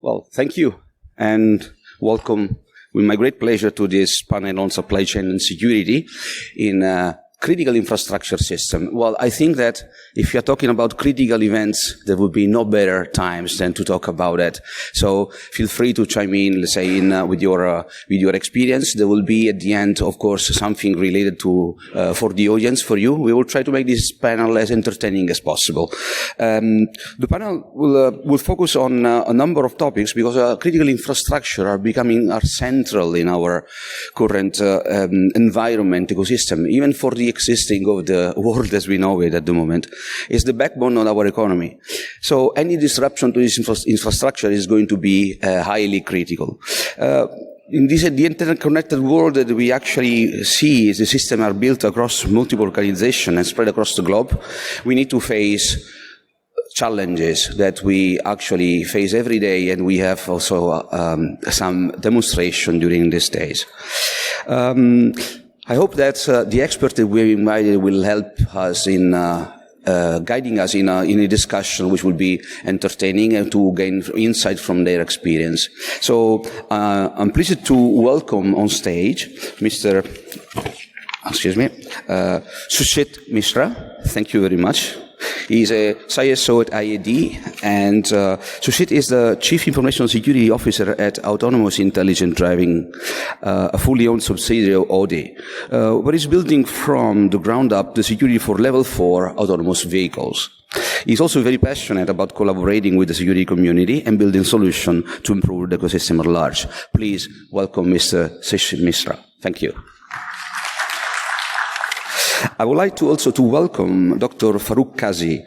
Well, thank you, and welcome with my great pleasure to this panel on supply chain and security in a critical infrastructure system. Well, I think that if you're talking about critical events, there would be no better times than to talk about it. So feel free to chime in, let's say, with your experience. There will be at the end, of course, something related to for the audience, for you. We will try to make this panel as entertaining as possible. The panel will focus on a number of topics because critical infrastructure are central in our current environment ecosystem, even for the existing of the world as we know it at the moment. Is the backbone of our economy. So any disruption to this infrastructure is going to be highly critical. In the interconnected world that we actually see, the systems are built across multiple organizations and spread across the globe. We need to face challenges that we actually face every day, and we have also some demonstration during these days. I hope that the experts that we invited will help us in guiding us in a discussion which will be entertaining and to gain insight from their experience. So I'm pleased to welcome on stage Mr. Sushit Mishra. Thank you very much. He's a CISO at IAD, and Sushit is the Chief Information Security Officer at Autonomous Intelligent Driving, a fully owned subsidiary of Audi, where he's building from the ground up the security for level 4 autonomous vehicles. He's also very passionate about collaborating with the security community and building solutions to improve the ecosystem at large. Please welcome Mr. Sushit Mishra. Thank you. I would like to also welcome Dr. Farooq Kazi.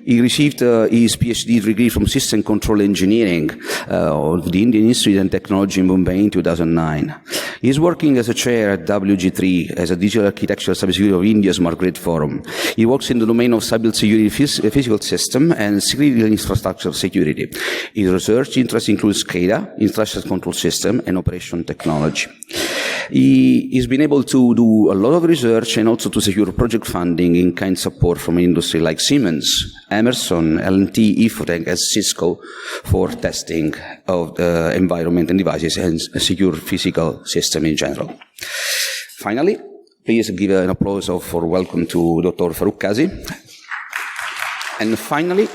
He received his PhD degree from System Control Engineering of the Indian Institute and Technology in Mumbai in 2009. He is working as a chair at WG3 as a digital architecture cybersecurity of India's Smart Grid Forum. He works in the domain of cybersecurity physical system and critical infrastructure security. His research interest includes SCADA, infrastructure control system, and operation technology. He's been able to do a lot of research and also to secure project funding in kind support from an industry like Siemens, Emerson, L&T, Infotech, and Cisco for testing of the environment and devices and a secure physical system in general. Finally, please give an applause for welcome to Dr. Farooq Kazi. And finally,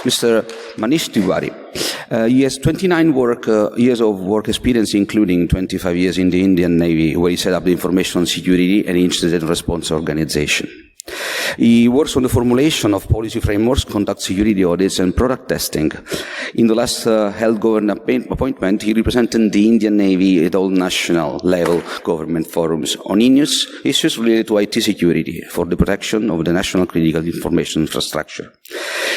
Mr. Manish Tiwari. He has 29 years of work experience, including 25 years in the Indian Navy, where he set up the Information Security and Incident Response Organization. He works on the formulation of policy frameworks, conduct security audits, and product testing. In the last held government appointment, he represented the Indian Navy at all national level government forums on issues related to IT security for the protection of the national critical information infrastructure.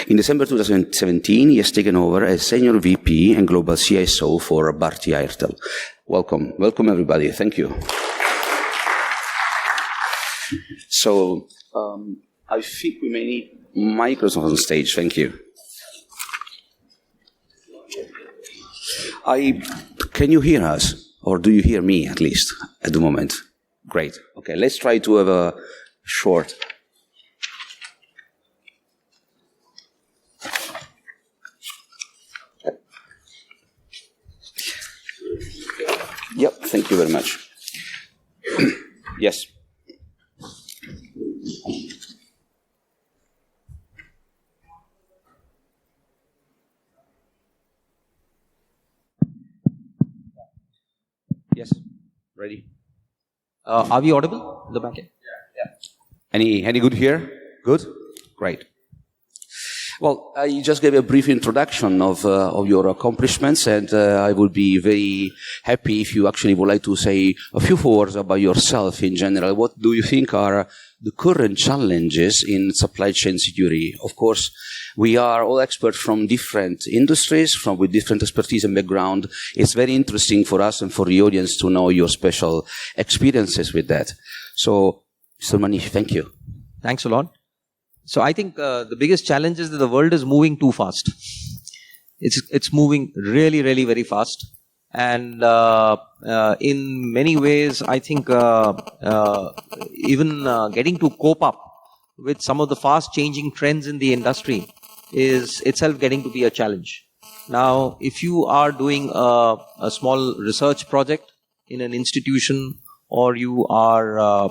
In December 2017, he has taken over as Senior VP and Global CISO for Bharti Airtel. Welcome. Welcome, everybody. Thank you. So, I think we may need Microsoft on stage. Thank you. Can you hear us? Or do you hear me, at least, at the moment? Great. Okay, let's try to have a short... Yep, thank you very much. Yes. Yes, ready. Are we audible in the back end? Yeah. Any good here? Good? Great. Well, I just gave a brief introduction of your accomplishments, and I would be very happy if you actually would like to say a few words about yourself in general. What do you think are the current challenges in supply chain security? Of course, we are all experts from different industries, with different expertise and background. It's very interesting for us and for the audience to know your special experiences with that. So, Mr. Manish, thank you. Thanks a lot. So I think the biggest challenge is that the world is moving too fast. It's moving really, really very fast. And in many ways, I think even getting to cope up with some of the fast changing trends in the industry is itself getting to be a challenge. Now, if you are doing a small research project in an institution, or you are,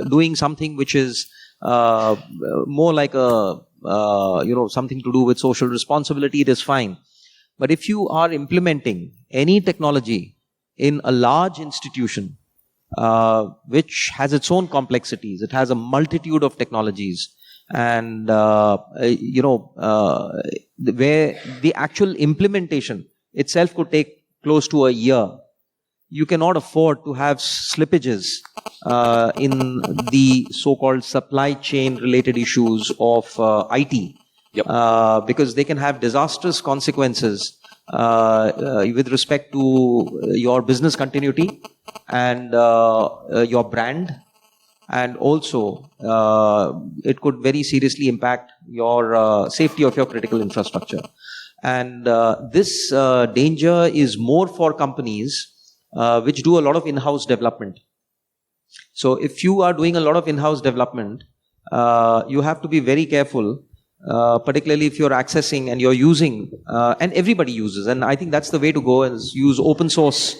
doing something which is more like something to do with social responsibility, it is fine. But if you are implementing any technology in a large institution, which has its own complexities, it has a multitude of technologies, and where the actual implementation itself could take close to a year, you cannot afford to have slippages in the so-called supply chain related issues of IT. Yep. Because they can have disastrous consequences with respect to your business continuity and your brand, and also it could very seriously impact your safety of your critical infrastructure. And this danger is more for companies which do a lot of in-house development. So if you are doing a lot of in-house development, you have to be very careful, particularly if you're accessing and you're using, and everybody uses, and I think that's the way to go, is use open source,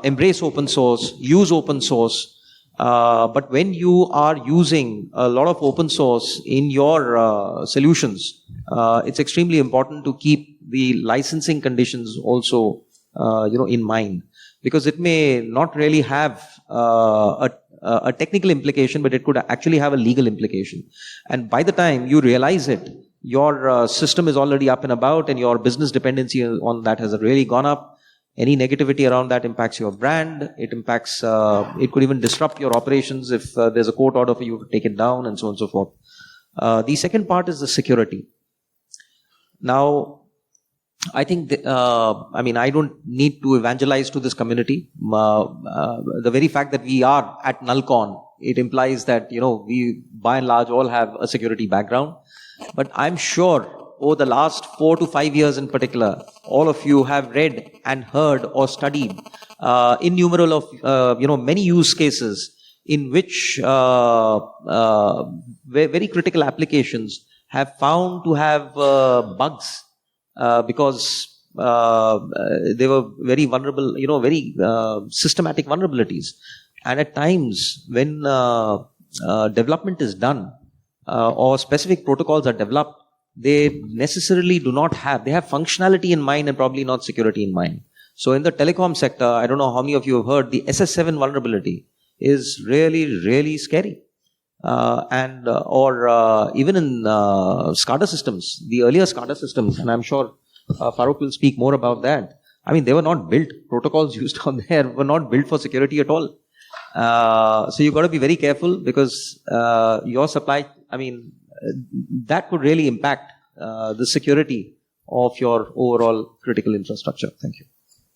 embrace open source, use open source. But when you are using a lot of open source in your solutions, it's extremely important to keep the licensing conditions also, in mind, because it may not really have a technical implication, but it could actually have a legal implication. And by the time you realize it, your system is already up and about, and your business dependency on that has really gone up. Any negativity around that impacts your brand. It impacts, it could even disrupt your operations if there's a court order for you to take it down, and so on and so forth. The second part is the security. Now, I think, I don't need to evangelize to this community. The very fact that we are at Nalcon, it implies that, we by and large all have a security background. But I'm sure over the last 4 to 5 years in particular, all of you have read and heard or studied innumerable of, many use cases in which very critical applications have found to have bugs. Because they were very vulnerable, very systematic vulnerabilities. And at times when development is done or specific protocols are developed, they necessarily do not have, they have functionality in mind and probably not security in mind. So in the telecom sector, I don't know how many of you have heard, the SS7 vulnerability is really, really scary. Even in SCADA systems, the earlier SCADA systems, and I'm sure Farooq will speak more about that. I mean, they were not built, protocols used on there were not built for security at all. So you've got to be very careful, because your supply, that could really impact the security of your overall critical infrastructure. Thank you.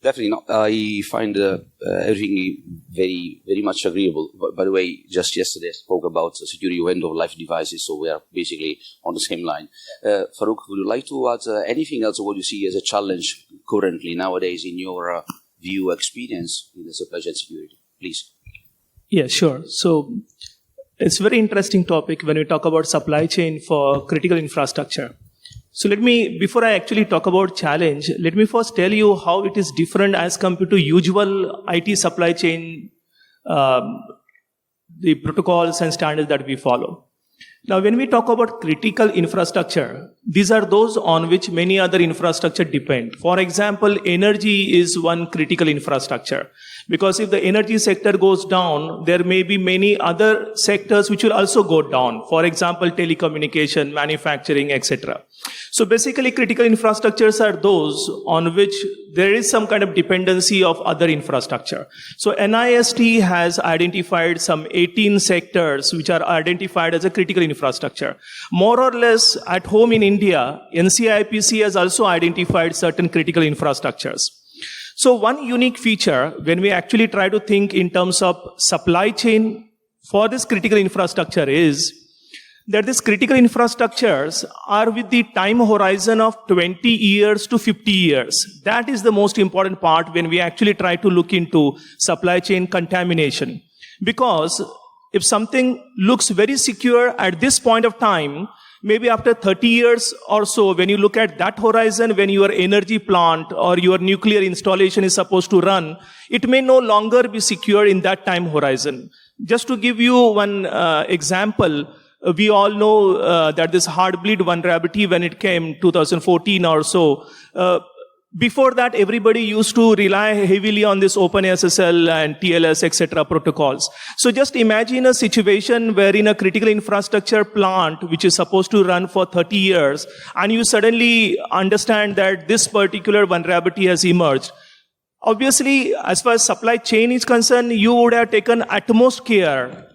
Definitely not. I find everything very, very much agreeable. By the way, just yesterday I spoke about security of end-of-life devices, so we are basically on the same line. Farooq, would you like to add anything else of what you see as a challenge currently, nowadays, in your view, experience in the supply chain security? Please. Yeah, sure. So it's a very interesting topic when we talk about supply chain for critical infrastructure. So before I actually talk about challenge, let me first tell you how it is different as compared to usual IT supply chain, the protocols and standards that we follow. Now, when we talk about critical infrastructure, these are those on which many other infrastructure depend. For example, energy is one critical infrastructure. Because if the energy sector goes down, there may be many other sectors which will also go down. For example, telecommunication, manufacturing, etc. So basically, critical infrastructures are those on which there is some kind of dependency of other infrastructure. So NIST has identified some 18 sectors which are identified as a critical infrastructure. More or less, at home in India, NCIPC has also identified certain critical infrastructures. So one unique feature when we actually try to think in terms of supply chain for this critical infrastructure is that these critical infrastructures are with the time horizon of 20 years to 50 years. That is the most important part when we actually try to look into supply chain contamination. Because if something looks very secure at this point of time, maybe after 30 years or so, when you look at that horizon, when your energy plant or your nuclear installation is supposed to run, it may no longer be secure in that time horizon. Just to give you one example, we all know that this Heartbleed vulnerability, when it came 2014 or so, before that, everybody used to rely heavily on this OpenSSL and TLS, etc. protocols. So just imagine a situation wherein a critical infrastructure plant, which is supposed to run for 30 years, and you suddenly understand that this particular vulnerability has emerged. Obviously, as far as supply chain is concerned, you would have taken utmost care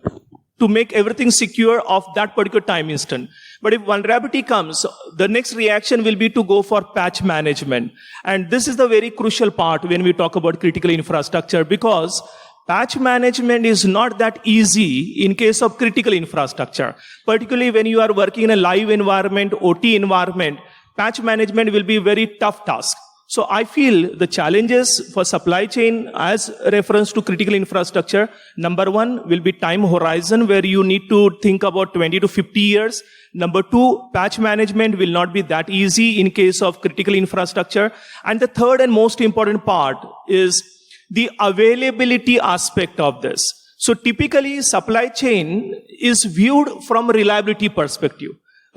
to make everything secure of that particular time instant. But if vulnerability comes, the next reaction will be to go for patch management. And this is the very crucial part when we talk about critical infrastructure, because patch management is not that easy in case of critical infrastructure. Particularly when you are working in a live environment, OT environment, patch management will be a very tough task. So I feel the challenges for supply chain as reference to critical infrastructure, number one will be time horizon, where you need to think about 20 to 50 years. Number two, patch management will not be that easy in case of critical infrastructure. And the third and most important part is the availability aspect of this. So typically supply chain is viewed from reliability perspective,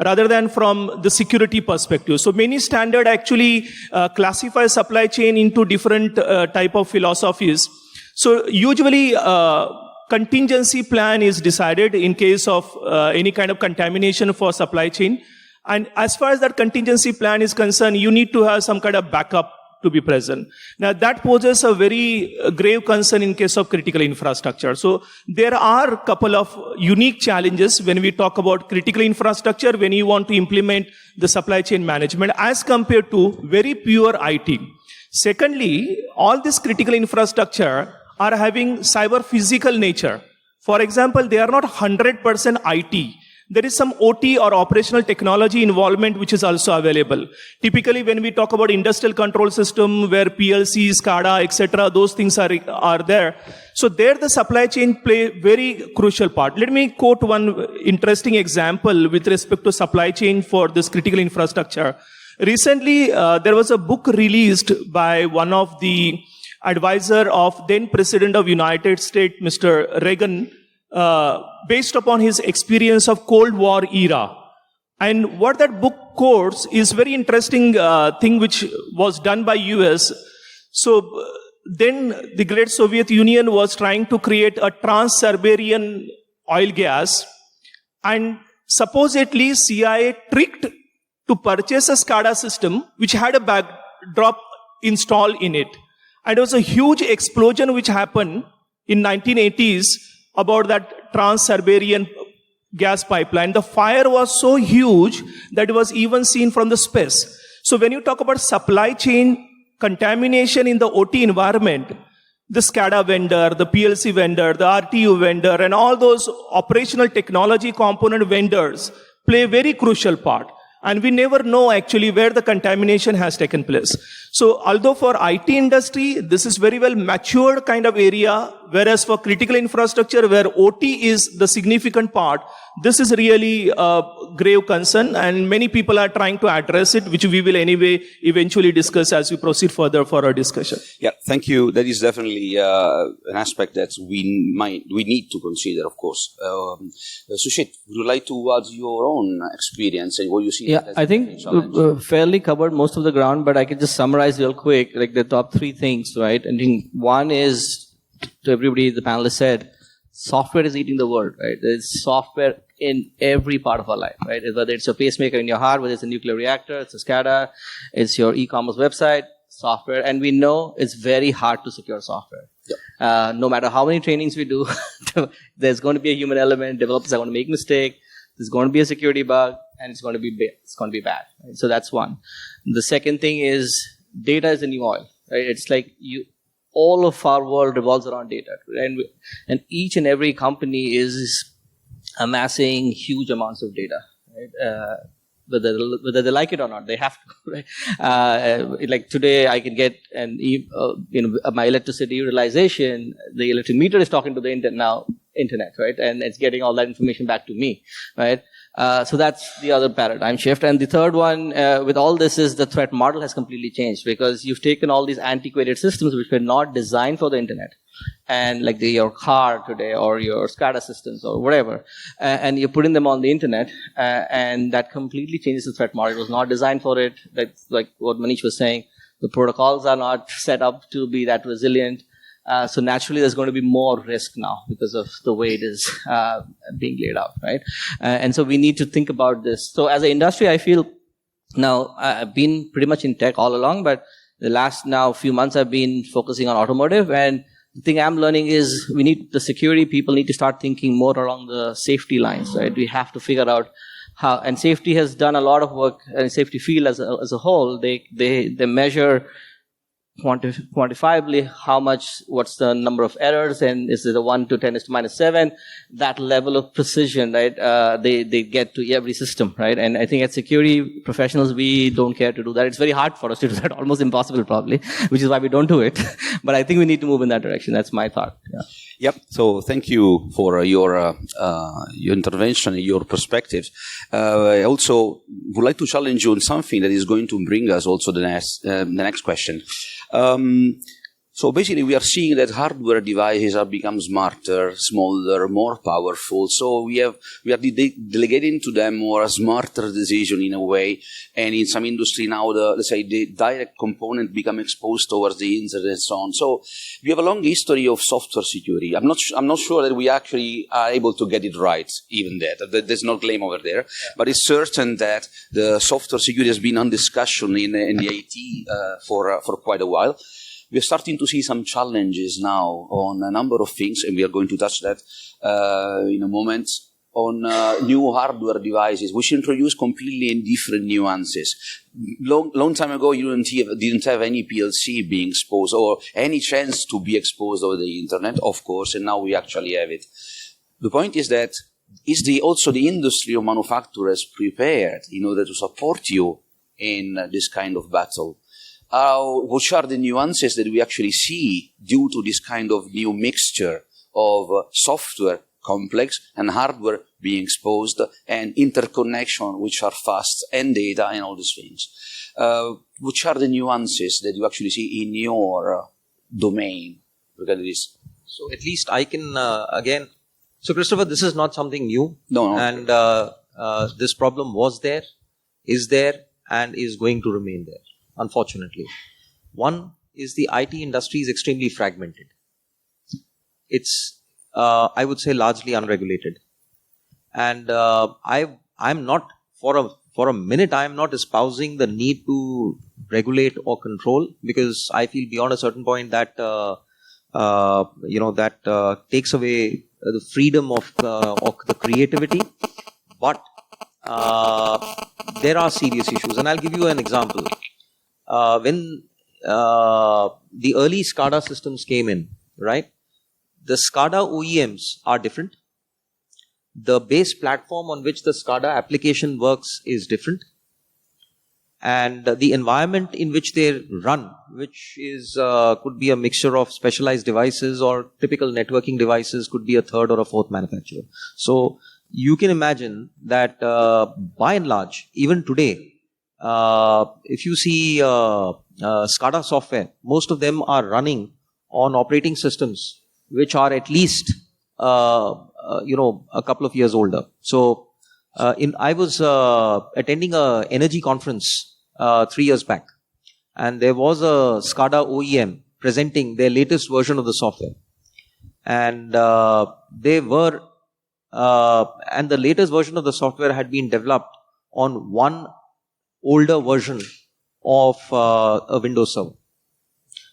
rather than from the security perspective. So many standard actually classify supply chain into different type of philosophies. So usually contingency plan is decided in case of any kind of contamination for supply chain. And as far as that contingency plan is concerned, you need to have some kind of backup to be present. Now that poses a very grave concern in case of critical infrastructure. So there are a couple of unique challenges when we talk about critical infrastructure, when you want to implement the supply chain management as compared to very pure IT. Secondly, all this critical infrastructure are having cyber physical nature. For example, they are not 100% IT. There is some OT or operational technology involvement which is also available. Typically, when we talk about industrial control system where PLC, SCADA, etc., those things are there. So there the supply chain play very crucial part. Let me quote one interesting example with respect to supply chain for this critical infrastructure. Recently, there was a book released by one of the advisor of then President of United States, Mr. Reagan, based upon his experience of Cold War era. And what that book quotes is very interesting thing which was done by US. So then the great Soviet Union was trying to create a trans-Siberian oil gas, and supposedly CIA tricked to purchase a SCADA system which had a backdrop installed in it. And there was a huge explosion which happened in 1980s about that trans-Siberian gas pipeline. The fire was so huge that it was even seen from the space. So when you talk about supply chain contamination in the OT environment, the SCADA vendor, the PLC vendor, the RTU vendor, and all those operational technology component vendors play a very crucial part. And we never know actually where the contamination has taken place. So although for IT industry, this is very well matured kind of area, whereas for critical infrastructure where OT is the significant part, this is really a grave concern, and many people are trying to address it, which we will anyway eventually discuss as we proceed further for our discussion. Yeah, thank you. That is definitely an aspect that we need to consider, of course. Sushit, would you like to add your own experience and what you see? Yeah, I think fairly covered most of the ground, but I can just summarize real quick, like the top three things, right? I think one is, to everybody, the panelists said, software is eating the world, right? There's software in every part of our life, right? Whether it's a pacemaker in your heart, whether it's a nuclear reactor, it's a SCADA, it's your e-commerce website, software, and we know it's very hard to secure software. Yep. No matter how many trainings we do, there's going to be a human element, developers are going to make mistakes, there's going to be a security bug, and it's going to be bad. Right? So that's one. The second thing is data is the new oil, right? It's like all of our world revolves around data, and each and every company is amassing huge amounts of data, right? Whether they like it or not, they have to. Right? Like today, I can get my electricity utilization. The electric meter is talking to the internet, right? And it's getting all that information back to me, right? So that's the other paradigm shift. And the third one, with all this, is the threat model has completely changed, because you've taken all these antiquated systems which were not designed for the internet, and like your car today or your SCADA systems or whatever, and you're putting them on the internet, and that completely changes the threat model. It was not designed for it. That's like what Manish was saying. The protocols are not set up to be that resilient. So naturally, there's going to be more risk now because of the way it is being laid out, right? And so we need to think about this. So as an industry, I feel now I've been pretty much in tech all along, but the last now few months I've been focusing on automotive. And the thing I'm learning is the security people need to start thinking more along the safety lines, right? We have to figure out how, and safety has done a lot of work, and safety field as a whole, they measure quantifiably what's the number of errors, and is it a 1 to 10 is to minus 7, that level of precision, right? They get to every system, right? And I think as security professionals, we don't care to do that. It's very hard for us to do that, almost impossible probably, which is why we don't do it. But I think we need to move in that direction. That's my thought. Yeah. Yep. So thank you for your intervention, your perspectives. I also would like to challenge you on something that is going to bring us also the next question. So basically, we are seeing that hardware devices have become smarter, smaller, more powerful. So we are delegating to them more a smarter decision in a way. And in some industry now, the direct component become exposed towards the internet and so on. So we have a long history of software security. I'm not sure that we actually are able to get it right, even that. There's no claim over there. But it's certain that the software security has been on discussion in the IT for quite a while. We are starting to see some challenges now on a number of things, and we are going to touch that in a moment, on new hardware devices, which introduce completely different nuances. Long time ago, you didn't have any PLC being exposed or any chance to be exposed over the internet, of course, and now we actually have it. The point is that also the industry of manufacturers prepared in order to support you in this kind of battle? Which are the nuances that we actually see due to this kind of new mixture of software, complex, and hardware being exposed, and interconnection, which are fast, and data, and all these things. Which are the nuances that you actually see in your domain regarding this? So at least I can, again, so Christopher, this is not something new. No. And this problem was there, is there, and is going to remain there. Unfortunately. One is the IT industry is extremely fragmented. It's, I would say, largely unregulated. And I'm not, for a minute, I'm not espousing the need to regulate or control, because I feel beyond a certain point that, that takes away the freedom of the creativity. But there are serious issues. And I'll give you an example. When the early SCADA systems came in, right, the SCADA OEMs are different. The base platform on which the SCADA application works is different. And the environment in which they run, which is could be a mixture of specialized devices or typical networking devices, could be a third or a fourth manufacturer. So you can imagine that by and large, even today, if you see SCADA software, most of them are running on operating systems which are at least a couple of years older. So I was attending a energy conference 3 years back, and there was a SCADA OEM presenting their latest version of the software, and and the latest version of the software had been developed on one older version of a Windows server.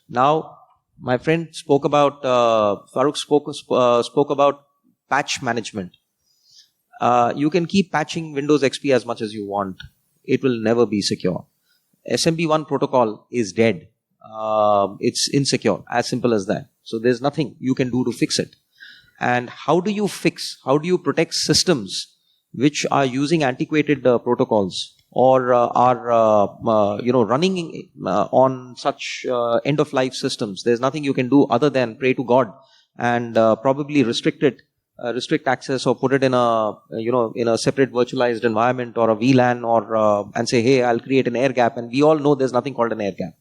Now, my friend spoke about, Farooq spoke about patch management. You can keep patching Windows XP as much as you want. It will never be secure. SMB1 protocol is dead. It's insecure, as simple as that. So there's nothing you can do to fix it. And how do you protect systems which are using antiquated protocols, or are running on such end-of-life systems? There's nothing you can do other than pray to God and probably restrict it restrict access or put it in a in a separate virtualized environment or a VLAN or and say, hey, I'll create an air gap, and we all know there's nothing called an air gap.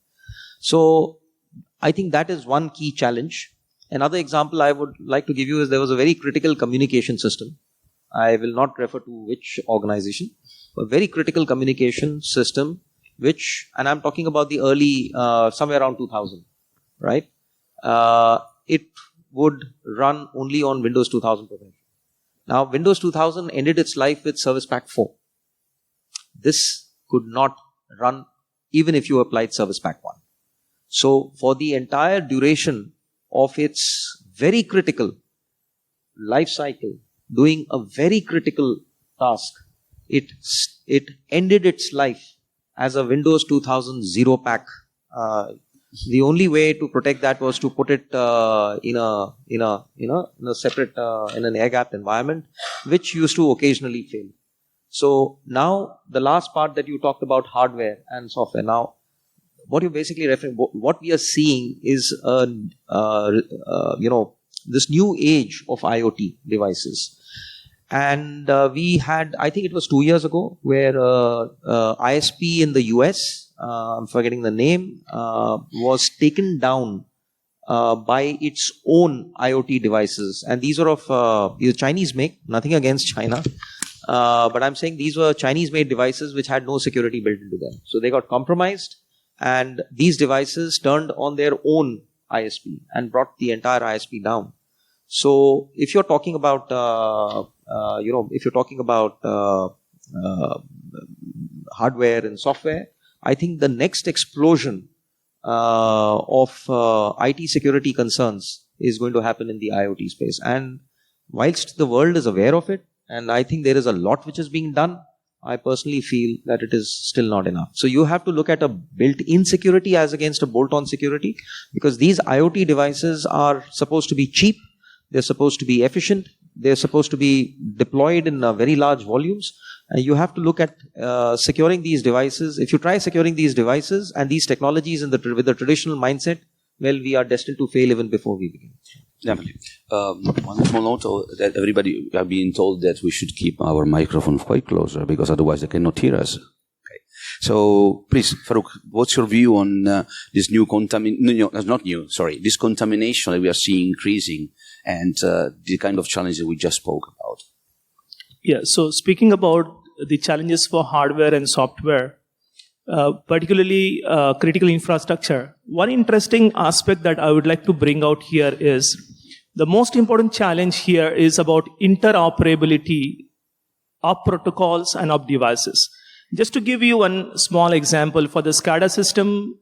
So I think that is one key challenge. Another example I would like to give you is there was a very critical communication system. I will not refer to which organization, a very critical communication system, which, and I'm talking about the early, somewhere around 2000, right? It would run only on Windows 2000 professional. Now, Windows 2000 ended its life with Service Pack 4. This could not run even if you applied Service Pack 1. So, for the entire duration of its very critical life cycle, doing a very critical task, it ended its life as a Windows 2000 zero pack. The only way to protect that was to put it in a separate in an air-gapped environment, which used to occasionally fail. So now the last part that you talked about, hardware and software. Now, what you're basically referring, what we are seeing is this new age of IoT devices. And we had, I think it was 2 years ago, where ISP in the US, I'm forgetting the name, was taken down by its own IoT devices. And these are of Chinese make, nothing against China. But I'm saying these were Chinese-made devices which had no security built into them. So they got compromised, and these devices turned on their own ISP and brought the entire ISP down. So if you're talking about, hardware and software, I think the next explosion of IT security concerns is going to happen in the IoT space. And whilst the world is aware of it, and I think there is a lot which is being done, I personally feel that it is still not enough. So you have to look at a built-in security as against a bolt-on security, because these IoT devices are supposed to be cheap, they're supposed to be efficient, they're supposed to be deployed in very large volumes. And you have to look at securing these devices. If you try securing these devices and these technologies with the traditional mindset, well, we are destined to fail even before we begin. Definitely. One small note that everybody are being told that we should keep our microphone quite closer, because otherwise they cannot hear us. Okay. So please, Farooq, what's your view on this new this contamination that we are seeing increasing, and the kind of challenges we just spoke about? Yeah, so speaking about the challenges for hardware and software, particularly critical infrastructure, one interesting aspect that I would like to bring out here is the most important challenge here is about interoperability of protocols and of devices. Just to give you one small example, for the SCADA system,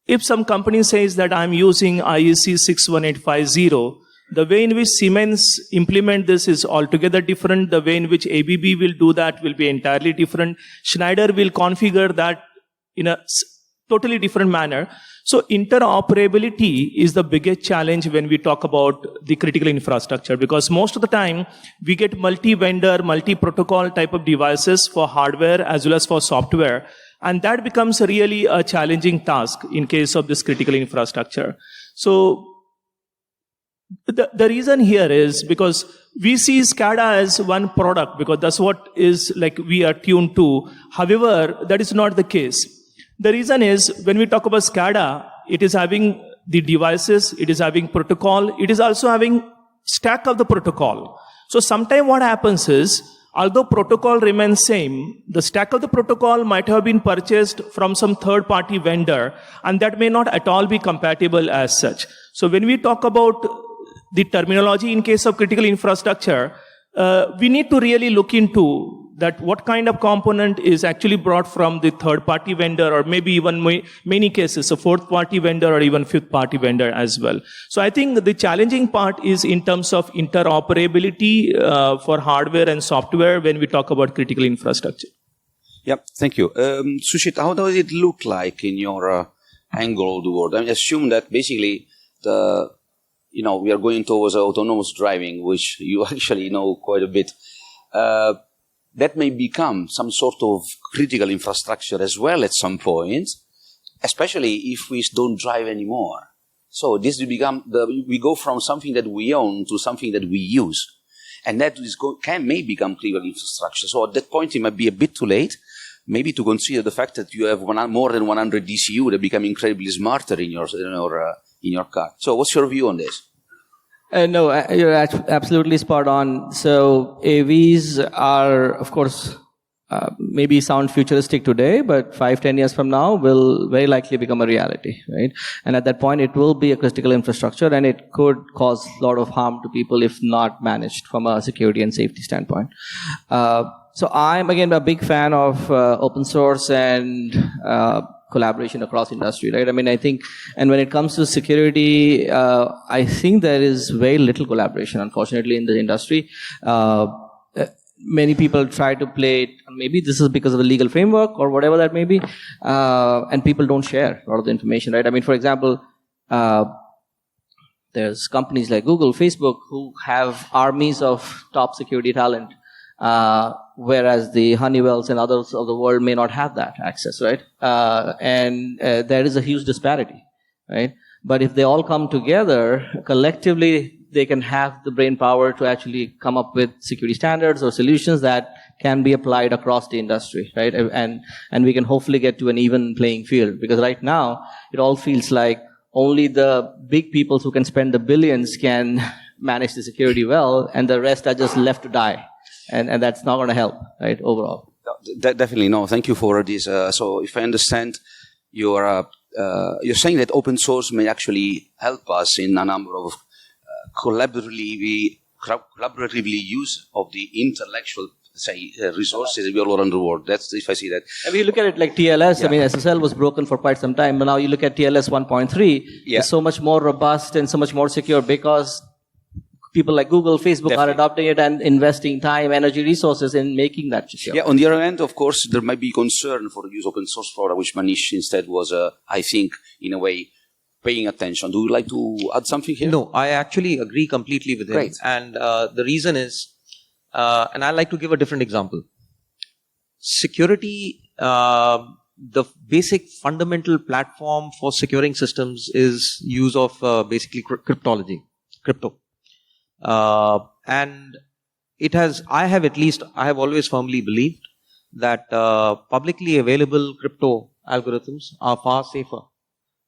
if some company says that I'm using IEC 61850, the way in which Siemens implement this is altogether different. The way in which ABB will do that will be entirely different. Schneider will configure that in a totally different manner. So interoperability is the biggest challenge when we talk about the critical infrastructure, because most of the time we get multi-vendor, multi-protocol type of devices for hardware as well as for software. And that becomes really a challenging task in case of this critical infrastructure. So the reason here is because we see SCADA as one product, because that's what is like we are tuned to. However, that is not the case. The reason is when we talk about SCADA, it is having the devices, it is having protocol, it is also having stack of the protocol. So sometimes what happens is, although protocol remains same, the stack of the protocol might have been purchased from some third-party vendor, and that may not at all be compatible as such. So when we talk about the terminology in case of critical infrastructure, we need to really look into that what kind of component is actually brought from the third-party vendor, or maybe even many cases a fourth-party vendor or even fifth-party vendor as well. So I think the challenging part is in terms of interoperability for hardware and software when we talk about critical infrastructure. Yeah, thank you. Sushit, how does it look like in your angle of the world? I assume that basically we are going towards autonomous driving, which you actually know quite a bit. That may become some sort of critical infrastructure as well at some point, especially if we don't drive anymore. So this will become we go from something that we own to something that we use, and that may become critical infrastructure. So at that point, it might be a bit too late, maybe to consider the fact that you have more than 100 DCU that become incredibly smarter in your car. So what's your view on this? No, you're absolutely spot on. So AVs are, of course, maybe sound futuristic today, but 5-10 years from now will very likely become a reality, right? And at that point, it will be a critical infrastructure, and it could cause a lot of harm to people if not managed from a security and safety standpoint. So I'm, again, a big fan of open source and collaboration across industry, right? I mean, I think, and when it comes to security, I think there is very little collaboration, unfortunately, in the industry. Many people try to play it, maybe this is because of the legal framework or whatever that may be, and people don't share a lot of the information, right? I mean, for example, there's companies like Google, Facebook, who have armies of top security talent, whereas the Honeywells and others of the world may not have that access, right? And there is a huge disparity, right? But if they all come together, collectively, they can have the brain power to actually come up with security standards or solutions that can be applied across the industry, right? And we can hopefully get to an even playing field, because right now it all feels like only the big people who can spend the billions can manage the security well, and the rest are just left to die. And that's not going to help, right, overall. Definitely no. Thank you for this. So if I understand, you're saying that open source may actually help us in a number of collaboratively use of the intellectual, resources we all around the world. That's if I see that. And we look at it like TLS. Yeah. I mean, SSL was broken for quite some time, but now you look at TLS 1.3. Yeah. It's so much more robust and so much more secure because people like Google, Facebook are adopting it and investing time, energy, resources in making that secure. Yeah. On the other hand, of course, there might be concern for the use of open source product, which Manish instead was, I think, in a way, paying attention. Do you like to add something here? No, I actually agree completely with him. Great. And the reason is, and I like to give a different example. Security, the basic fundamental platform for securing systems is use of basically cryptology, crypto. And it has, I have always firmly believed that publicly available crypto algorithms are far safer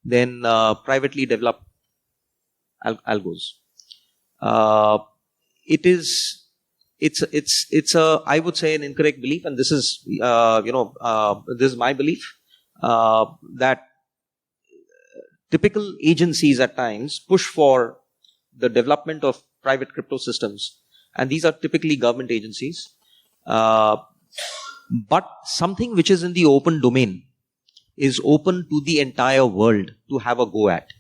than privately developed algos. It's a, I would say, an incorrect belief, and this is, this is my belief, that typical agencies at times push for the development of private crypto systems, and these are typically government agencies, but something which is in the open domain is open to the entire world to have a go at.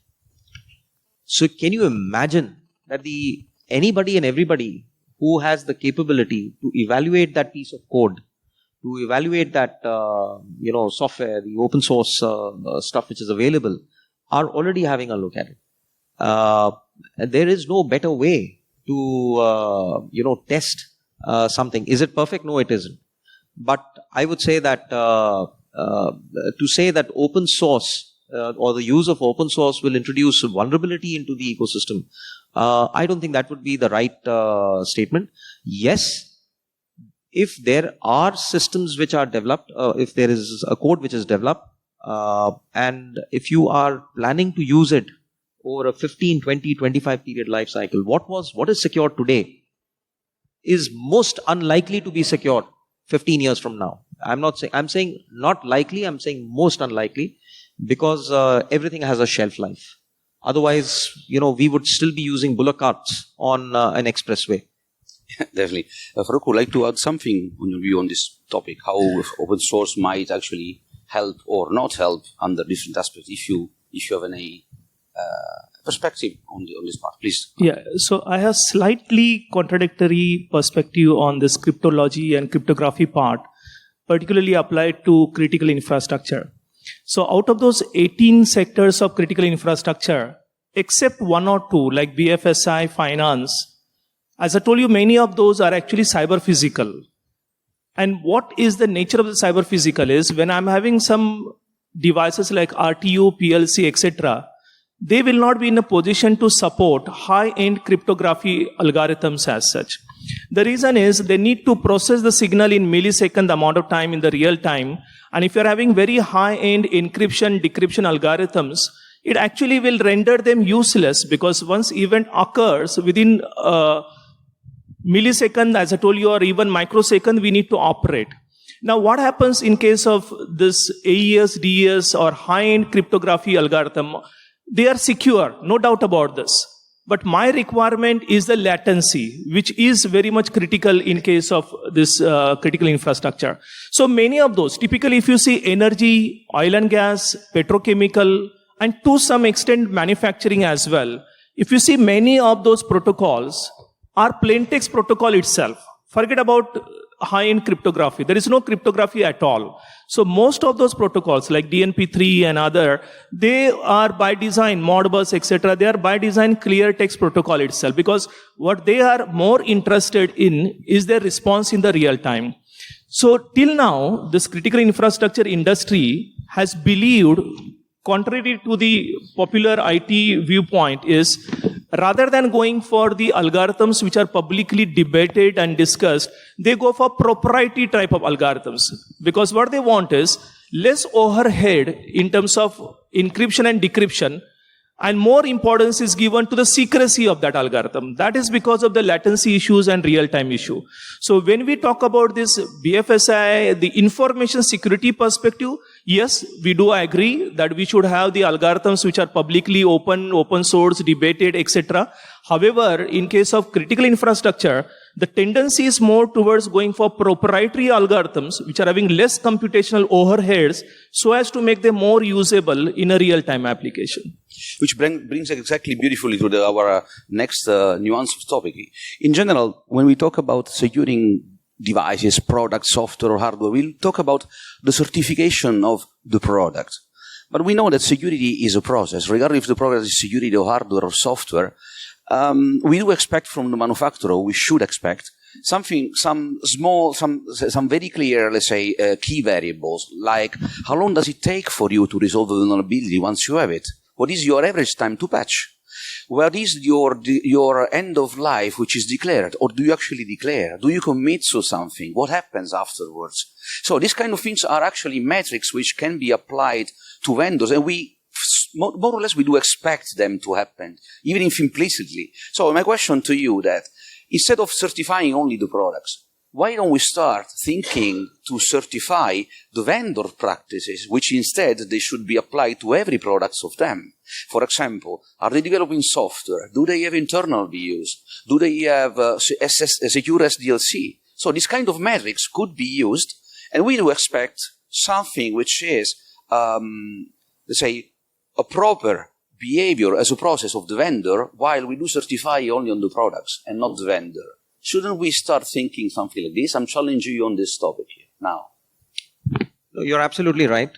So can you imagine that anybody and everybody who has the capability to evaluate that piece of code, to evaluate that software, the open source stuff which is available, are already having a look at it. There is no better way to test something. Is it perfect? No, it isn't. But I would say that to say that open source or the use of open source will introduce vulnerability into the ecosystem, I don't think that would be the right statement. Yes, if there are systems which are developed, if there is a code which is developed, and if you are planning to use it over a 15, 20, 25 period life cycle, what is secure today is most unlikely to be secure 15 years from now. I'm saying not likely, I'm saying most unlikely, because everything has a shelf life. Otherwise, we would still be using bullock carts on an expressway. Definitely. Farooq, would like to add something on your view on this topic, how open source might actually help or not help under different aspects, if you have any perspective on this part, please. Yeah, so I have slightly contradictory perspective on this cryptology and cryptography part, particularly applied to critical infrastructure. So out of those 18 sectors of critical infrastructure, except one or two, like BFSI, finance, as I told you, many of those are actually cyber physical. And what is the nature of the cyber physical is when I'm having some devices like RTU, PLC, etc., they will not be in a position to support high-end cryptography algorithms as such. The reason is they need to process the signal in millisecond amount of time in the real time. And if you're having very high-end encryption, decryption algorithms, it actually will render them useless because once event occurs within millisecond, as I told you, or even microsecond, we need to operate. Now, what happens in case of this AES, DES, or high-end cryptography algorithm? They are secure, no doubt about this. But my requirement is the latency, which is very much critical in case of this critical infrastructure. So many of those, typically if you see energy, oil and gas, petrochemical, and to some extent manufacturing as well, if you see many of those protocols are plaintext protocol itself. Forget about high-end cryptography. There is no cryptography at all. So most of those protocols like DNP3 and other, they are by design, Modbus, etc. They are by design clear text protocol itself because what they are more interested in is their response in the real time. So till now, this critical infrastructure industry has believed, contrary to the popular IT viewpoint, is rather than going for the algorithms which are publicly debated and discussed, they go for proprietary type of algorithms. Because what they want is less overhead in terms of encryption and decryption, and more importance is given to the secrecy of that algorithm. That is because of the latency issues and real-time issue. So when we talk about this BFSI, the information security perspective, yes, we do agree that we should have the algorithms which are publicly open source, debated, etc. However, in case of critical infrastructure, the tendency is more towards going for proprietary algorithms which are having less computational overheads so as to make them more usable in a real-time application. Which brings us exactly beautifully to our next nuance of topic. In general, when we talk about securing devices, products, software or hardware, we'll talk about the certification of the product. But we know that security is a process. Regardless if the product is security or hardware or software, we do expect from the manufacturer, we should expect some very clear, let's say, key variables, like how long does it take for you to resolve the vulnerability once you have it? What is your average time to patch? Where is your end of life which is declared? Or do you actually declare? Do you commit to something? What happens afterwards? So these kind of things are actually metrics which can be applied to vendors, and we more or less we do expect them to happen, even if implicitly. So my question to you that instead of certifying only the products, why don't we start thinking to certify the vendor practices, which instead they should be applied to every product of them? For example, are they developing software? Do they have internal views? Do they have a secure SDLC? So this kind of metrics could be used, and we do expect something which is, let's say, a proper behavior as a process of the vendor, while we do certify only on the products and not the vendor. Shouldn't we start thinking something like this? I'm challenging you on this topic here now. No, you're absolutely right.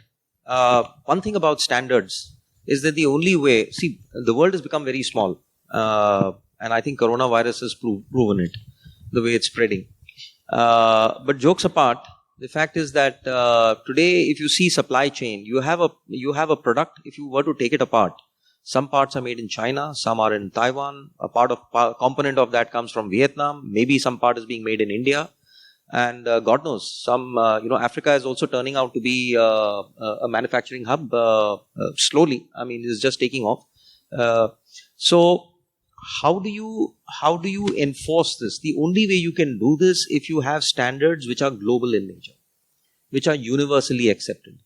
One thing about standards is that the only way, see, the world has become very small. And I think coronavirus has proven it, the way it's spreading. But jokes apart, the fact is that today, if you see supply chain, you have a product. If you were to take it apart, some parts are made in China, some are in Taiwan. A component of that comes from Vietnam. Maybe some part is being made in India, and God knows, Africa is also turning out to be a manufacturing hub slowly. I mean, it's just taking off. So, how do you enforce this? The only way you can do this if you have standards which are global in nature, which are universally accepted.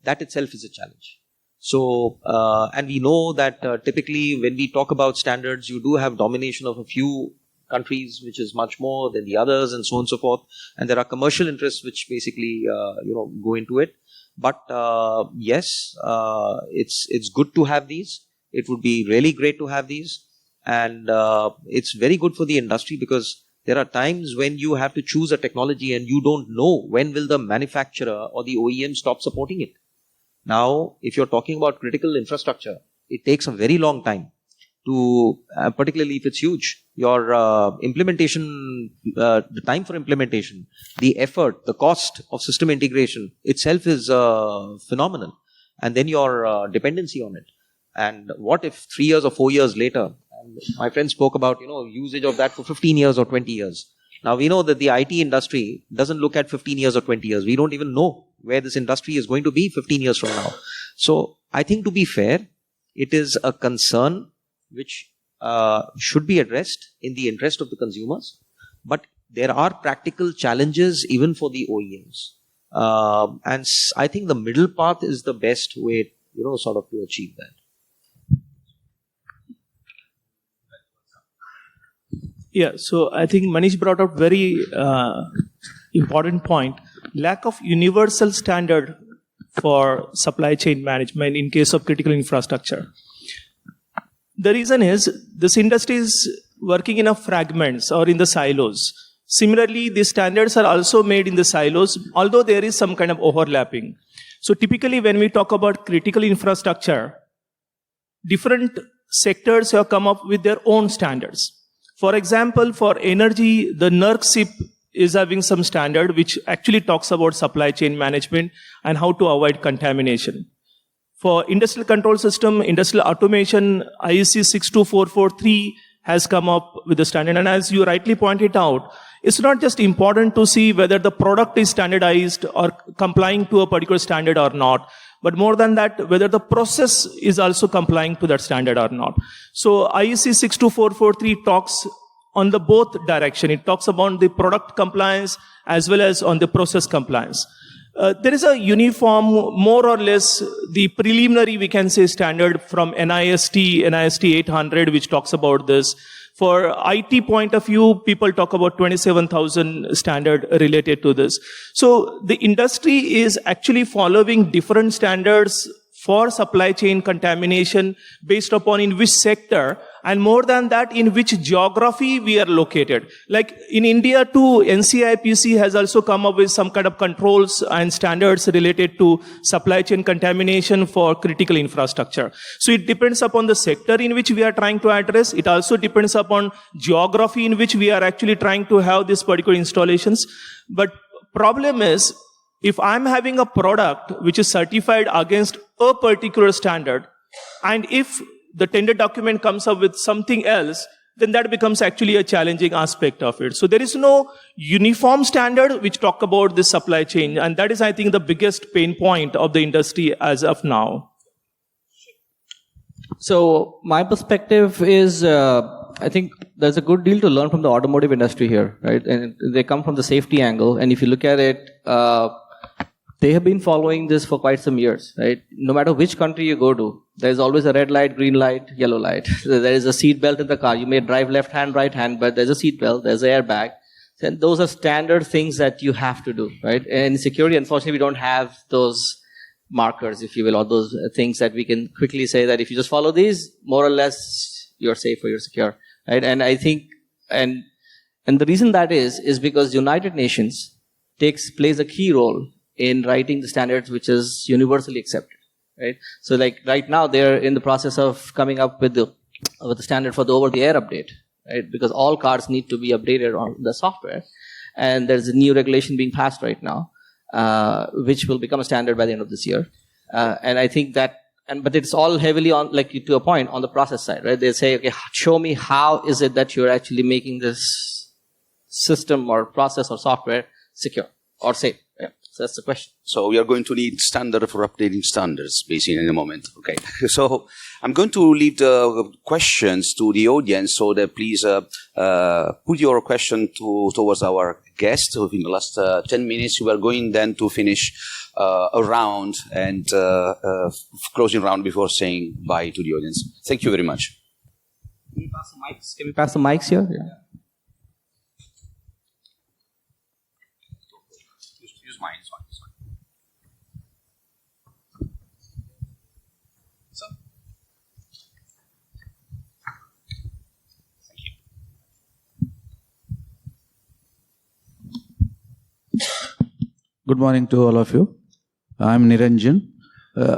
That itself is a challenge. So, and we know that typically when we talk about standards, you do have domination of a few countries, which is much more than the others, and so on and so forth. And there are commercial interests which basically, go into it. But yes, it's good to have these. It would be really great to have these. And it's very good for the industry because there are times when you have to choose a technology and you don't know when will the manufacturer or the OEM stop supporting it. Now, if you're talking about critical infrastructure, it takes a very long time to, particularly if it's huge, your implementation, the time for implementation, the effort, the cost of system integration itself is phenomenal. And then your dependency on it. And what if 3 years or 4 years later, and my friend spoke about, usage of that for 15 years or 20 years. Now we know that the IT industry doesn't look at 15 years or 20 years. We don't even know where this industry is going to be 15 years from now. So I think, to be fair, it is a concern which should be addressed in the interest of the consumers. But there are practical challenges even for the OEMs. And I think the middle path is the best way, sort of to achieve that. Yeah, so I think Manish brought up very important point. Lack of universal standard for supply chain management in case of critical infrastructure. The reason is this industry is working in a fragments or in the silos. Similarly, the standards are also made in the silos, although there is some kind of overlapping. So typically when we talk about critical infrastructure, different sectors have come up with their own standards. For example, for energy, the NERC-CIP is having some standard which actually talks about supply chain management and how to avoid contamination. For industrial control system, industrial automation, IEC 62443 has come up with the standard. And as you rightly pointed out, it's not just important to see whether the product is standardized or complying to a particular standard or not, but more than that, whether the process is also complying to that standard or not. So IEC 62443 talks on the both direction. It talks about the product compliance as well as on the process compliance. There is a uniform, more or less, the preliminary, we can say, standard from NIST 800, which talks about this. For IT point of view, people talk about 27,000 standard related to this. So the industry is actually following different standards for supply chain contamination based upon in which sector, and more than that, in which geography we are located. Like in India too, NCIPC has also come up with some kind of controls and standards related to supply chain contamination for critical infrastructure. So it depends upon the sector in which we are trying to address. It also depends upon geography in which we are actually trying to have these particular installations. But problem is, if I'm having a product which is certified against a particular standard, and if the tender document comes up with something else, then that becomes actually a challenging aspect of it. So there is no uniform standard which talk about this supply chain, and that is, I think, the biggest pain point of the industry as of now. So my perspective is, I think there's a good deal to learn from the automotive industry here, right? And they come from the safety angle, and if you look at it, they have been following this for quite some years, right? No matter which country you go to, there's always a red light, green light, yellow light. There is a seat belt in the car. You may drive left hand, right hand, but there's a seat belt, there's an airbag. And those are standard things that you have to do, right? And in security, unfortunately, we don't have those markers, if you will, or those things that we can quickly say that if you just follow these, more or less, you're safe or you're secure, right? And I think, and the reason that is because United Nations plays a key role in writing the standards which is universally accepted, right? So like right now they're in the process of coming up with the standard for the over-the-air update, right? Because all cars need to be updated on the software, and there's a new regulation being passed right now, which will become a standard by the end of this year. And I think that, but it's all heavily on, like to a point, on the process side, right? They say, okay, show me how is it that you're actually making this system or process or software secure or safe. Yeah. So that's the question. So we are going to need standard for updating standards, basically, in a moment. Okay. So I'm going to leave the questions to the audience, so that please put your question towards our guest. In the last 10 minutes, we are going then to finish a round and closing round before saying bye to the audience. Thank you very much. Can we pass the mics? Can we pass the mics here? Yeah. Use mine. It's fine. So, thank you. Good morning to all of you. I'm Niranjan.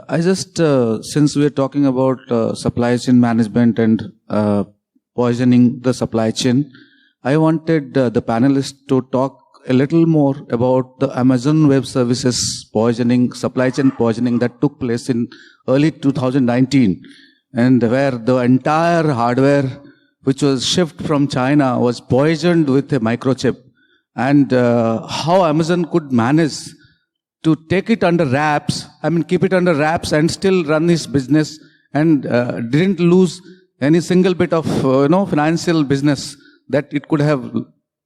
I just, since we're talking about supply chain management and poisoning the supply chain, I wanted the panelists to talk a little more about the Amazon Web Services poisoning, supply chain poisoning that took place in early 2019, and where the entire hardware which was shipped from China was poisoned with a microchip, and how Amazon could manage to take it under wraps, keep it under wraps and still run his business, and didn't lose any single bit of financial business that it could have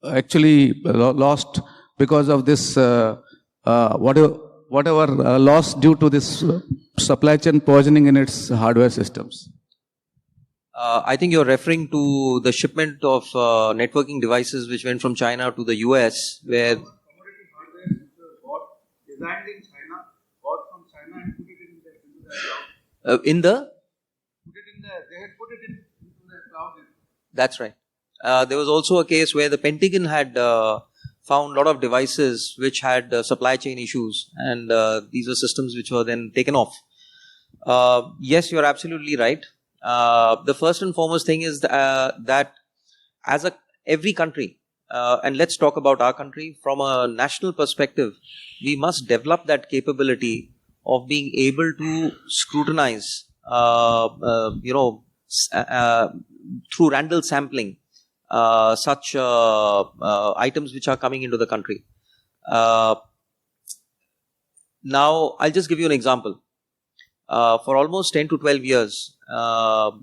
actually lost because of this whatever loss due to this supply chain poisoning in its hardware systems. I think you're referring to the shipment of networking devices which went from China to the US, where Commodity hardware which was designed in China, bought from China and put it in their cloud. They had put it into their cloud. That's right. There was also a case where the Pentagon had found a lot of devices which had supply chain issues, and these were systems which were then taken off. Yes, you're absolutely right. The first and foremost thing is that as every country, and let's talk about our country from a national perspective, we must develop that capability of being able to scrutinize, through random sampling, such items which are coming into the country. Now, I'll just give you an example. For almost 10 to 12 years, Microsoft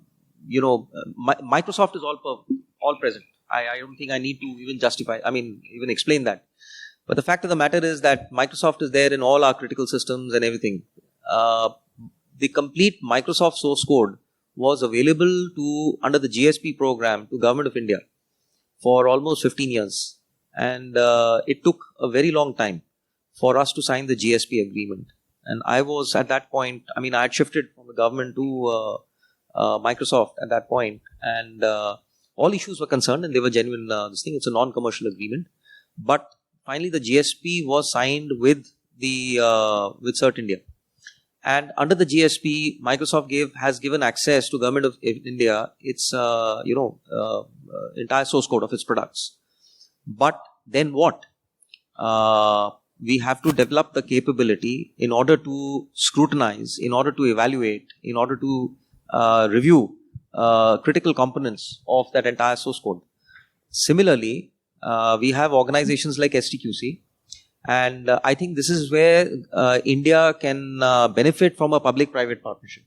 is all present. I don't think I need to even even explain that. But the fact of the matter is that Microsoft is there in all our critical systems and everything. The complete Microsoft source code was available under the GSP program to Government of India for almost 15 years. And it took a very long time for us to sign the GSP agreement. And I was at that point, I had shifted from the government to Microsoft at that point, and all issues were concerned and they were genuine. It's a non-commercial agreement. But finally the GSP was signed with CERT India. And under the GSP, Microsoft has given access to Government of India its entire source code of its products. But then what? We have to develop the capability in order to scrutinize, in order to evaluate, in order to review critical components of that entire source code. Similarly, we have organizations like STQC, and I think this is where India can benefit from a public-private partnership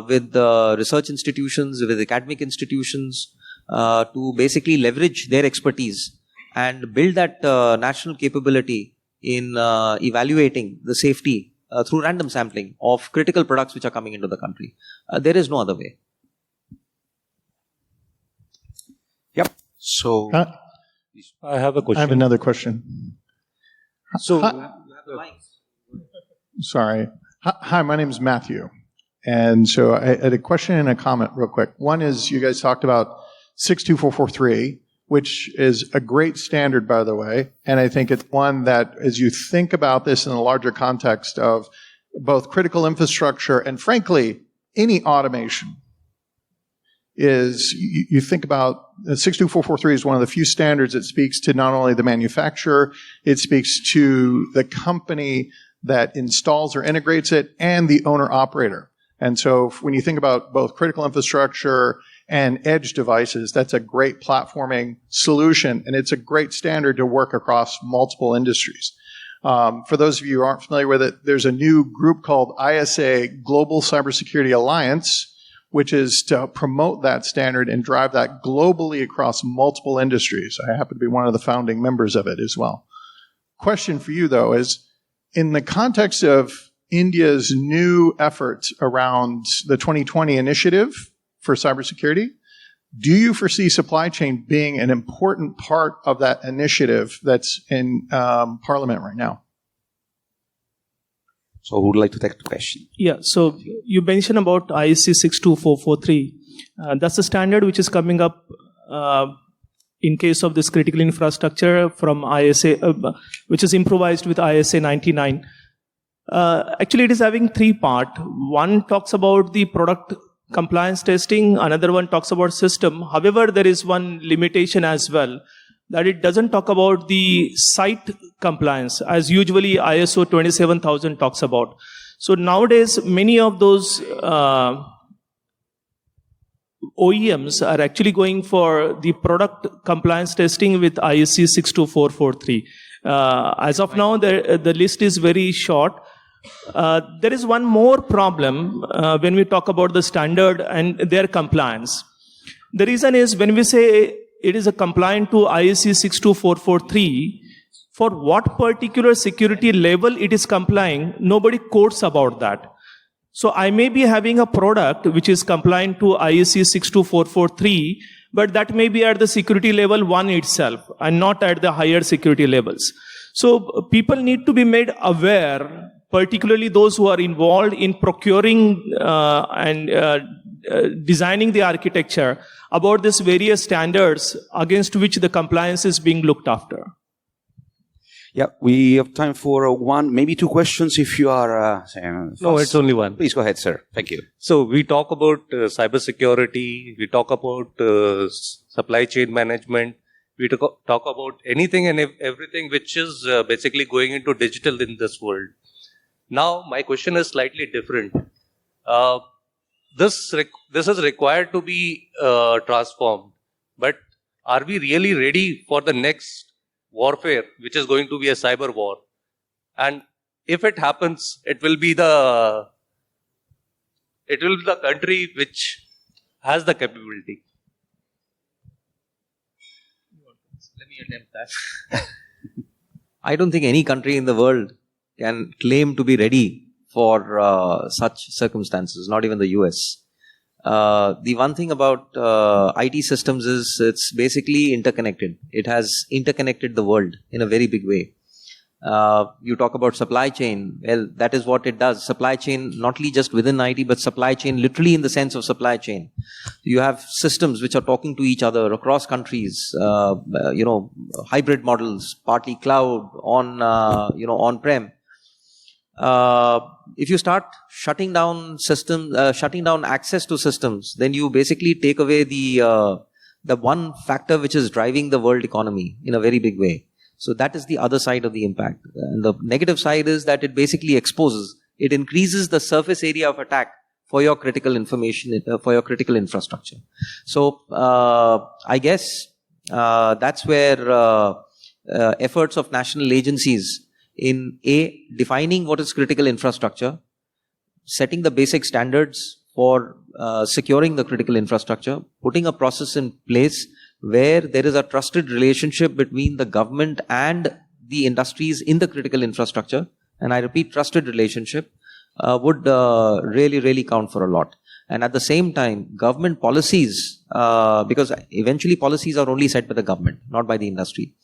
with research institutions, with academic institutions, to basically leverage their expertise and build that national capability in evaluating the safety through random sampling of critical products which are coming into the country. There is no other way. Yep. So, I have a question. I have another question. Sorry. Hi, my name is Matthew. And so I had a question and a comment real quick. One is you guys talked about 62443, which is a great standard, by the way. And I think it's one that, as you think about this in the larger context of both critical infrastructure and, frankly, any automation, is you think about 62443 is one of the few standards that speaks to not only the manufacturer, it speaks to the company that installs or integrates it and the owner-operator. And so when you think about both critical infrastructure and edge devices, that's a great platforming solution, and it's a great standard to work across multiple industries. For those of you who aren't familiar with it, there's a new group called ISA Global Cybersecurity Alliance, which is to promote that standard and drive that globally across multiple industries. I happen to be one of the founding members of it as well. Question for you, though, is in the context of India's new efforts around the 2020 initiative for cybersecurity, do you foresee supply chain being an important part of that initiative that's in Parliament right now? who would like to take the question? Yeah, so you mentioned about IEC 62443. That's the standard which is coming up in case of this critical infrastructure from ISA, which is improvised with ISA 99. Actually, it is having three parts. One talks about the product compliance testing, another one talks about system. However, there is one limitation as well, that it doesn't talk about the site compliance, as usually ISO 27000 talks about. So nowadays, many of those OEMs are actually going for the product compliance testing with IEC 62443. As of now, the list is very short. There is one more problem when we talk about the standard and their compliance. The reason is when we say it is a compliant to IEC 62443, for what particular security level it is complying, nobody quotes about that. So I may be having a product which is compliant to IEC 62443, but that may be at the security level 1 itself and not at the higher security levels. So people need to be made aware, particularly those who are involved in procuring and designing the architecture, about these various standards against which the compliance is being looked after. Yeah, we have time for one, maybe two questions if you are... No, it's only one. Please go ahead, sir. Thank you. So we talk about cybersecurity, we talk about supply chain management, we talk about anything and everything which is basically going into digital in this world. Now, my question is slightly different. This is required to be transformed, but are we really ready for the next warfare, which is going to be a cyber war? And if it happens, it will be the country which has the capability. Let me attempt that. I don't think any country in the world can claim to be ready for such circumstances, not even the US. The one thing about IT systems is it's basically interconnected. It has interconnected the world in a very big way. You talk about supply chain. Well, that is what it does. Supply chain, not only just within IT, but supply chain literally in the sense of supply chain. You have systems which are talking to each other across countries, hybrid models, partly cloud, on-prem. If you start shutting down systems, shutting down access to systems, then you basically take away the one factor which is driving the world economy in a very big way. So that is the other side of the impact. And the negative side is that it basically exposes, it increases the surface area of attack for your critical information, for your critical infrastructure. So I guess that's where efforts of national agencies in defining what is critical infrastructure, setting the basic standards for securing the critical infrastructure, putting a process in place where there is a trusted relationship between the government and the industries in the critical infrastructure, and I repeat, trusted relationship, would really, really count for a lot. And at the same time, government policies, because eventually policies are only set by the government, not by the industry.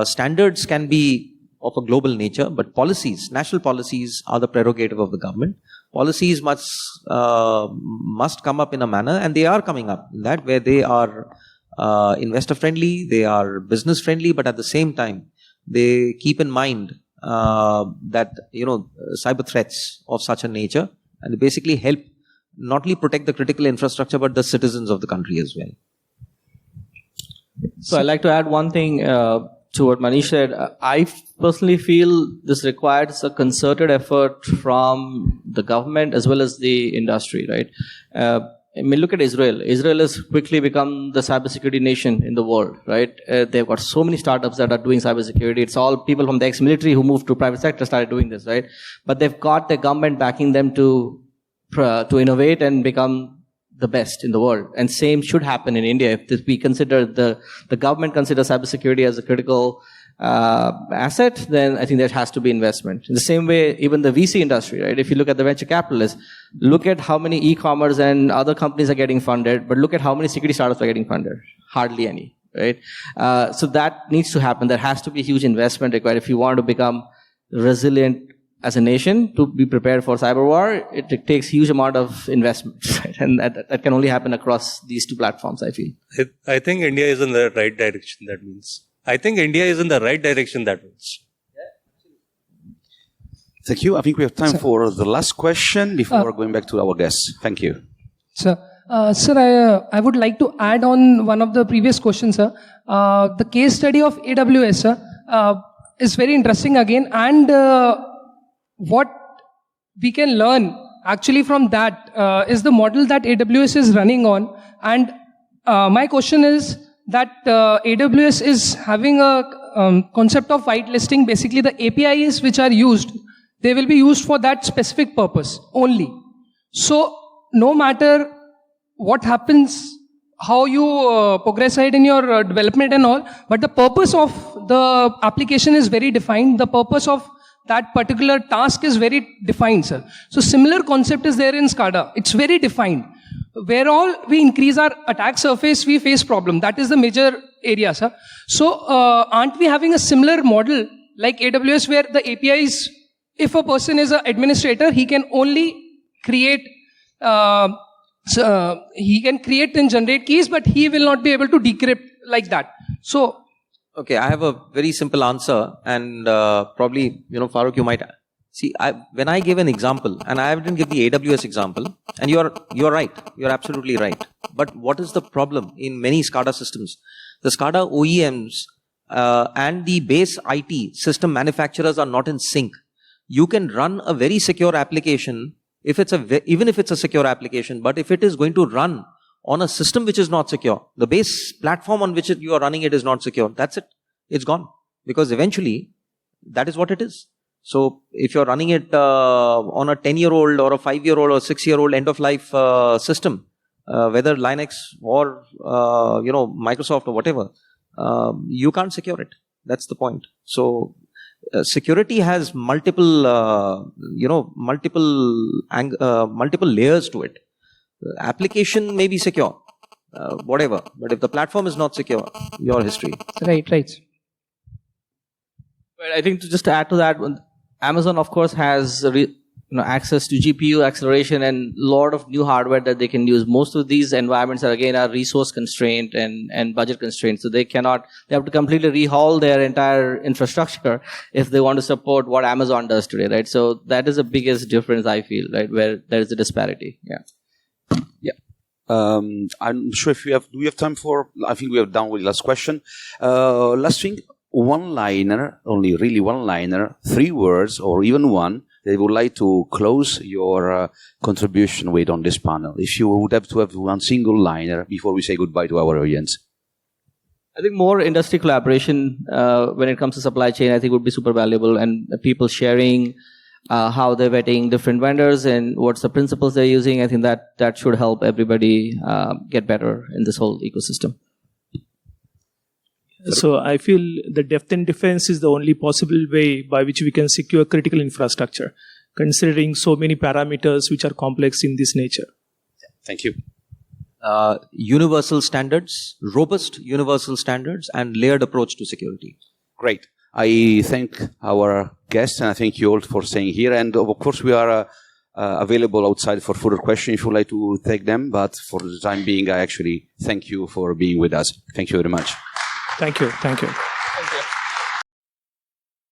Standards can be of a global nature, but policies, national policies, are the prerogative of the government. Policies must come up in a manner, and they are coming up in that, where they are investor friendly, they are business friendly, but at the same time, they keep in mind that cyber threats of such a nature, and they basically help not only protect the critical infrastructure but the citizens of the country as well. So I'd like to add one thing to what Manish said. I personally feel this requires a concerted effort from the government as well as the industry, right? I mean, look at Israel. Israel has quickly become the cybersecurity nation in the world, right? They've got so many startups that are doing cybersecurity. It's all people from the ex-military who moved to private sector started doing this, right? But they've got the government backing them to innovate and become the best in the world. And same should happen in India. If we consider the government considers cybersecurity as a critical asset, then I think there has to be investment. In the same way, even the VC industry, right? If you look at the venture capitalists, look at how many e-commerce and other companies are getting funded, but look at how many security startups are getting funded. Hardly any, right? So that needs to happen. There has to be huge investment required if you want to become resilient as a nation, to be prepared for cyber war. It takes huge amount of investment, right? And that can only happen across these two platforms, I feel. I think India is in the right direction, that means. Thank you. I think we have time for the last question before going back to our guests. Thank you. Sir, I would like to add on one of the previous questions, sir. The case study of AWS, sir, is very interesting again, and what we can learn actually from that is the model that AWS is running on. And my question is that AWS is having a concept of whitelisting. Basically, the APIs which are used, they will be used for that specific purpose only. So no matter what happens, how you progress ahead in your development and all, but the purpose of the application is very defined. The purpose of that particular task is very defined, sir. So similar concept is there in SCADA. It's very defined. Where all we increase our attack surface, we face problem. That is the major area, sir. So aren't we having a similar model like AWS where the APIs, if a person is an administrator, he can only create he can create and generate keys, but he will not be able to decrypt like that. So, okay, I have a very simple answer, and probably, Farooq, you might see. When I give an example, and I didn't give the AWS example, and you're right, you're absolutely right. But what is the problem in many SCADA systems? The SCADA OEMs and the base IT system manufacturers are not in sync. You can run a very secure application. Even if it's a secure application, but if it is going to run on a system which is not secure, the base platform on which you are running it is not secure, that's it. It's gone. Because eventually, that is what it is. So, if you're running it on a 10-year-old or a 5-year-old or 6-year-old end-of-life system, whether Linux or, Microsoft or whatever, you can't secure it. That's the point. So, security has multiple layers to it. Application may be secure, whatever, but if the platform is not secure, your history. Right. But I think to just add to that, Amazon, of course, has access to GPU acceleration and a lot of new hardware that they can use. Most of these environments are resource constrained and budget constrained. So they have to completely rehaul their entire infrastructure if they want to support what Amazon does today, right? So that is the biggest difference, I feel, right? Where there is a disparity. Yeah. I'm sure do we have time for, I think we are done with the last question. Last thing, one-liner, only really one-liner, 3 words or even one, they would like to close your contribution with on this panel. If you would have to have one single liner before we say goodbye to our audience. I think more industry collaboration when it comes to supply chain, I think would be super valuable, and people sharing how they're vetting different vendors and what's the principles they're using. I think that should help everybody get better in this whole ecosystem. So I feel the depth in defense is the only possible way by which we can secure critical infrastructure, considering so many parameters which are complex in this nature. Thank you. Universal standards, robust universal standards, and layered approach to security. Great. I thank our guests and I thank you all for staying here. And of course, we are available outside for further questions if you would like to take them. But for the time being, I actually thank you for being with us. Thank you very much. Thank you.